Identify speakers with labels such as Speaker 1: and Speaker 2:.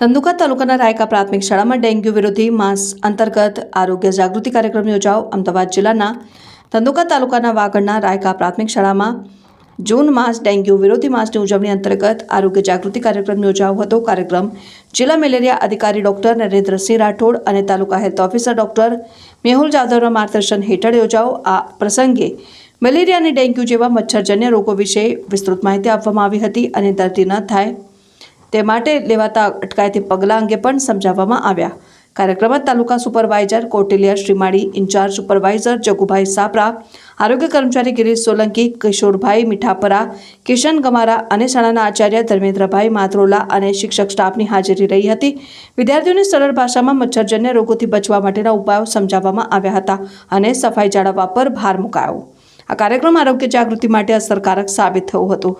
Speaker 1: ધંધુકા તાલુકાના રાયકા પ્રાથમિક શાળામાં ડેન્ગ્યુ વિરોધી માસ અંતર્ગત આરોગ્ય જાગૃતિ કાર્યક્રમ યોજાયો। અમદાવાદ જિલ્લાના ધંધુકા તાલુકાના વાગડના રાયકા પ્રાથમિક શાળામાં જૂન માસ ડેન્ગ્યુ વિરોધી માસની ઉજવણી અંતર્ગત આરોગ્ય જાગૃતિ કાર્યક્રમ યોજાયો હતો। કાર્યક્રમ જિલ્લા મેલેરિયા અધિકારી ડોક્ટર નરેન્દ્રસિંહ રાઠોડ અને તાલુકા હેલ્થ ઓફિસર ડોક્ટર મેહુલ જાદવના માર્ગદર્શન હેઠળ યોજાયો। આ પ્રસંગે મેલેરિયા અને ડેન્ગ્યુ જેવા મચ્છરજન્ય રોગો વિશે વિસ્તૃત માહિતી આપવામાં આવી હતી અને દર્દી ન થાય તે માટે લેવાતા અટકાયતી પગલાં અંગે પણ સમજાવવામાં આવ્યા। કાર્યક્રમમાં taluka supervisor Kotelia Shrimali, incharge supervisor Jagubhai Sapara, આરોગ્ય કર્મચારી ગિરીશ સોલંકી, કિશોરભાઈ મીઠાપરા, કિશન ગમારા અને શાળાના આચાર્ય ધર્મેન્દ્રભાઈ માત્રોલા અને શિક્ષક સ્ટાફની હાજરી રહી હતી। વિદ્યાર્થીઓને સરળ ભાષામાં મચ્છરજન્ય રોગોથી બચવા માટેના ઉપાયો સમજાવવામાં આવ્યા હતા અને સફાઈ જાળવવા પર ભાર મુકાયો। આ કાર્યક્રમ આરોગ્ય જાગૃતિ માટે અસરકારક સાબિત થયો હતો।